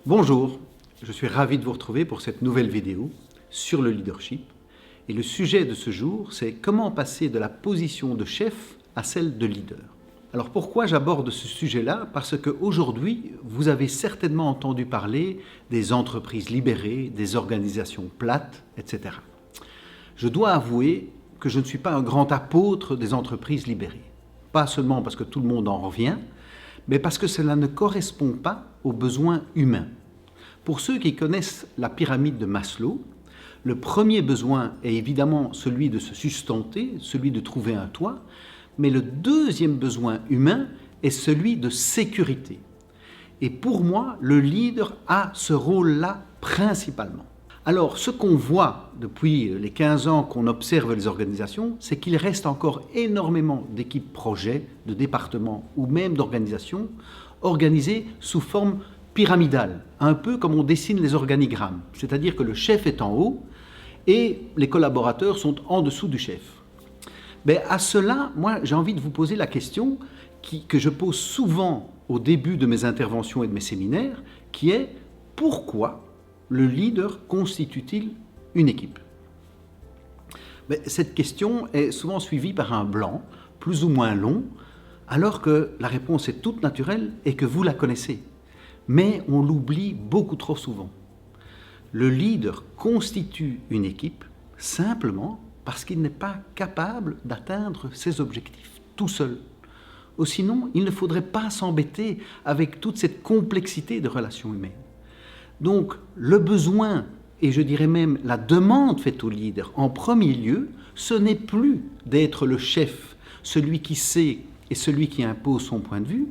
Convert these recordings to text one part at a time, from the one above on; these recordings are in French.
Bonjour, je suis ravi de vous retrouver pour cette nouvelle vidéo sur le leadership. Et le sujet de ce jour, c'est comment passer de la position de chef à celle de leader. Alors pourquoi j'aborde ce sujet-là? Parce qu'aujourd'hui, vous avez certainement entendu parler des entreprises libérées, des organisations plates, etc. Je dois avouer que je ne suis pas un grand apôtre des entreprises libérées. Pas seulement parce que tout le monde en revient, mais parce que cela ne correspond pas aux besoins humains. Pour ceux qui connaissent la pyramide de Maslow, le premier besoin est évidemment celui de se sustenter, celui de trouver un toit, mais le deuxième besoin humain est celui de sécurité. Et pour moi, le leader a ce rôle-là principalement. Alors, ce qu'on voit depuis les 15 ans qu'on observe les organisations, c'est qu'il reste encore énormément d'équipes projets, de départements ou même d'organisations organisées sous forme pyramidale, un peu comme on dessine les organigrammes. C'est-à-dire que le chef est en haut et les collaborateurs sont en dessous du chef. Mais à cela, moi, j'ai envie de vous poser la question que je pose souvent au début de mes interventions et de mes séminaires, qui est pourquoi le leader constitue-t-il une équipe? Mais cette question est souvent suivie par un blanc, plus ou moins long, alors que la réponse est toute naturelle et que vous la connaissez. Mais on l'oublie beaucoup trop souvent. Le leader constitue une équipe simplement parce qu'il n'est pas capable d'atteindre ses objectifs tout seul. Ou sinon, il ne faudrait pas s'embêter avec toute cette complexité de relations humaines. Donc, le besoin, et je dirais même la demande faite au leader, en premier lieu, ce n'est plus d'être le chef, celui qui sait et celui qui impose son point de vue,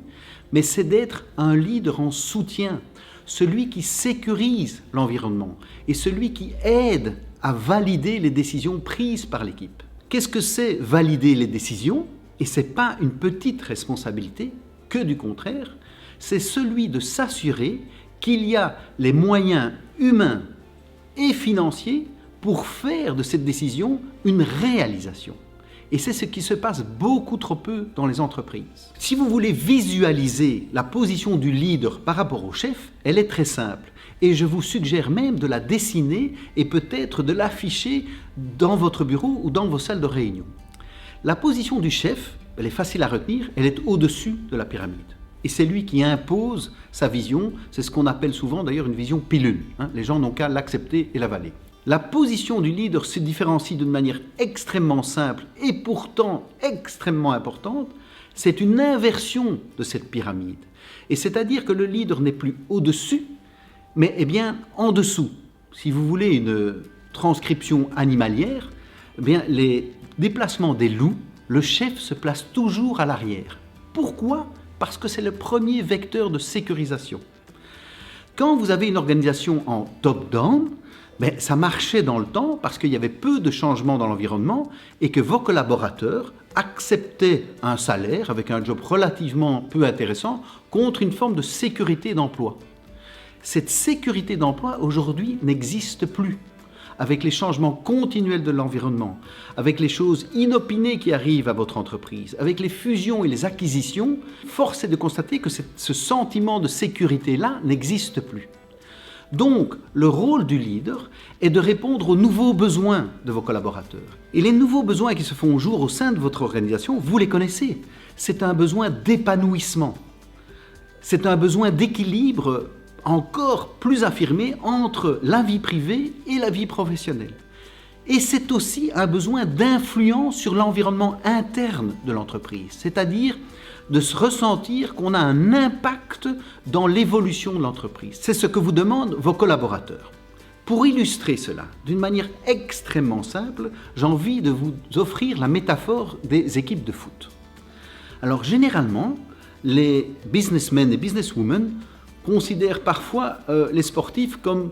mais c'est d'être un leader en soutien, celui qui sécurise l'environnement et celui qui aide à valider les décisions prises par l'équipe. Qu'est-ce que c'est valider les décisions? Et ce n'est pas une petite responsabilité, que du contraire, c'est celui de s'assurer qu'il y a les moyens humains et financiers pour faire de cette décision une réalisation. Et c'est ce qui se passe beaucoup trop peu dans les entreprises. Si vous voulez visualiser la position du leader par rapport au chef, elle est très simple. Et je vous suggère même de la dessiner et peut-être de l'afficher dans votre bureau ou dans vos salles de réunion. La position du chef, elle est facile à retenir, elle est au-dessus de la pyramide. Et c'est lui qui impose sa vision, c'est ce qu'on appelle souvent d'ailleurs une vision pilule. Les gens n'ont qu'à l'accepter et l'avaler. La position du leader se différencie d'une manière extrêmement simple et pourtant extrêmement importante. C'est une inversion de cette pyramide. Et c'est-à-dire que le leader n'est plus au-dessus, mais bien en dessous. Si vous voulez une transcription animalière, les déplacements des loups, le chef se place toujours à l'arrière. Pourquoi ? Parce que c'est le premier vecteur de sécurisation. Quand vous avez une organisation en top-down, ça marchait dans le temps parce qu'il y avait peu de changements dans l'environnement et que vos collaborateurs acceptaient un salaire avec un job relativement peu intéressant contre une forme de sécurité d'emploi. Cette sécurité d'emploi aujourd'hui n'existe plus. Avec les changements continuels de l'environnement, avec les choses inopinées qui arrivent à votre entreprise, avec les fusions et les acquisitions, force est de constater que ce sentiment de sécurité-là n'existe plus. Donc, le rôle du leader est de répondre aux nouveaux besoins de vos collaborateurs. Et les nouveaux besoins qui se font jour au sein de votre organisation, vous les connaissez. C'est un besoin d'épanouissement. C'est un besoin d'équilibre encore plus affirmé entre la vie privée et la vie professionnelle. Et c'est aussi un besoin d'influence sur l'environnement interne de l'entreprise, c'est-à-dire de se ressentir qu'on a un impact dans l'évolution de l'entreprise. C'est ce que vous demandent vos collaborateurs. Pour illustrer cela, d'une manière extrêmement simple, j'ai envie de vous offrir la métaphore des équipes de foot. Alors généralement, les businessmen et businesswomen considèrent parfois les sportifs comme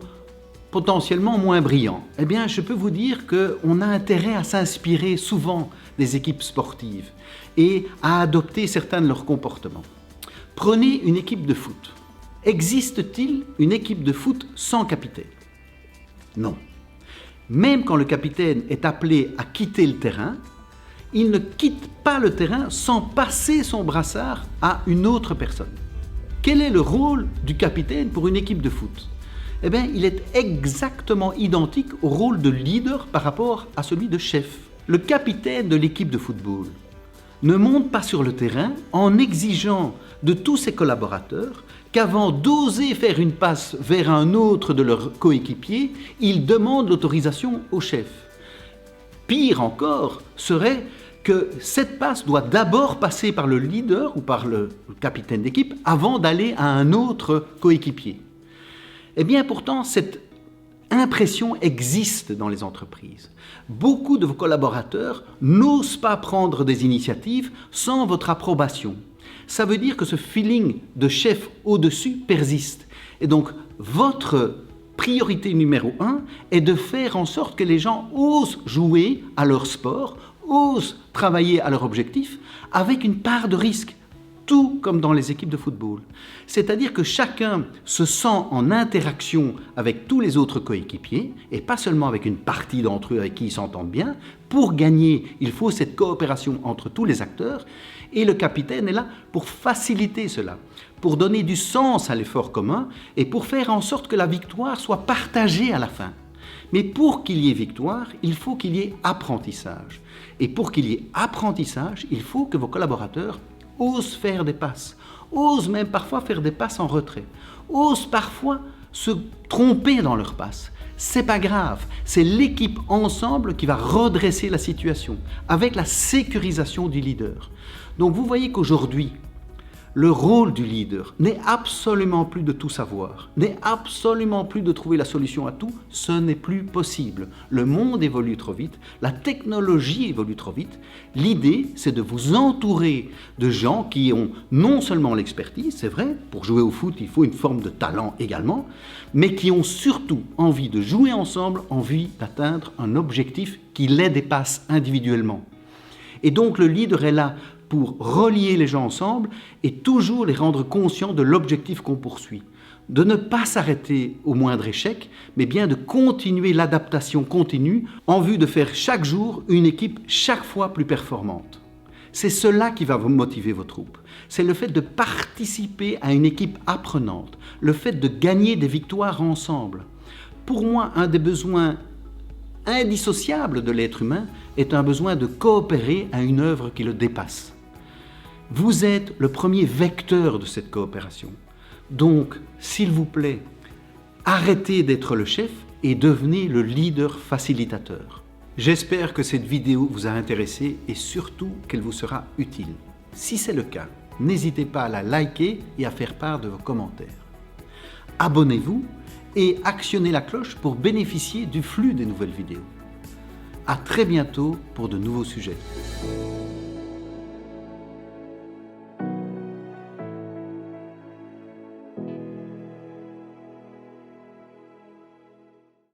potentiellement moins brillants. Eh bien, je peux vous dire qu'on a intérêt à s'inspirer souvent des équipes sportives et à adopter certains de leurs comportements. Prenez une équipe de foot. Existe-t-il une équipe de foot sans capitaine? Non. Même quand le capitaine est appelé à quitter le terrain, il ne quitte pas le terrain sans passer son brassard à une autre personne. Quel est le rôle du capitaine pour une équipe de foot? Eh bien, il est exactement identique au rôle de leader par rapport à celui de chef. Le capitaine de l'équipe de football ne monte pas sur le terrain en exigeant de tous ses collaborateurs qu'avant d'oser faire une passe vers un autre de leurs coéquipiers, il demande l'autorisation au chef. Pire encore serait que cette passe doit d'abord passer par le leader ou par le capitaine d'équipe avant d'aller à un autre coéquipier. Eh bien pourtant, cette impression existe dans les entreprises. Beaucoup de vos collaborateurs n'osent pas prendre des initiatives sans votre approbation. Ça veut dire que ce feeling de chef au-dessus persiste. Et donc, votre priorité numéro 1 est de faire en sorte que les gens osent jouer à leur sport, osent travailler à leur objectif avec une part de risque, tout comme dans les équipes de football. C'est-à-dire que chacun se sent en interaction avec tous les autres coéquipiers et pas seulement avec une partie d'entre eux avec qui ils s'entendent bien. Pour gagner, il faut cette coopération entre tous les acteurs et le capitaine est là pour faciliter cela, pour donner du sens à l'effort commun et pour faire en sorte que la victoire soit partagée à la fin. Mais pour qu'il y ait victoire, il faut qu'il y ait apprentissage. Et pour qu'il y ait apprentissage, il faut que vos collaborateurs osent faire des passes, osent même parfois faire des passes en retrait, osent parfois se tromper dans leurs passes. C'est pas grave, c'est l'équipe ensemble qui va redresser la situation avec la sécurisation du leader. Donc vous voyez qu'aujourd'hui, le rôle du leader n'est absolument plus de tout savoir, n'est absolument plus de trouver la solution à tout, ce n'est plus possible. Le monde évolue trop vite, la technologie évolue trop vite. L'idée, c'est de vous entourer de gens qui ont non seulement l'expertise, c'est vrai, pour jouer au foot, il faut une forme de talent également, mais qui ont surtout envie de jouer ensemble, envie d'atteindre un objectif qui les dépasse individuellement. Et donc le leader est là pour relier les gens ensemble et toujours les rendre conscients de l'objectif qu'on poursuit. De ne pas s'arrêter au moindre échec, mais bien de continuer l'adaptation continue en vue de faire chaque jour une équipe chaque fois plus performante. C'est cela qui va vous motiver vos troupes. C'est le fait de participer à une équipe apprenante, le fait de gagner des victoires ensemble. Pour moi, un des besoins indissociables de l'être humain est un besoin de coopérer à une œuvre qui le dépasse. Vous êtes le premier vecteur de cette coopération. Donc, s'il vous plaît, arrêtez d'être le chef et devenez le leader facilitateur. J'espère que cette vidéo vous a intéressé et surtout qu'elle vous sera utile. Si c'est le cas, n'hésitez pas à la liker et à faire part de vos commentaires. Abonnez-vous et actionnez la cloche pour bénéficier du flux des nouvelles vidéos. À très bientôt pour de nouveaux sujets.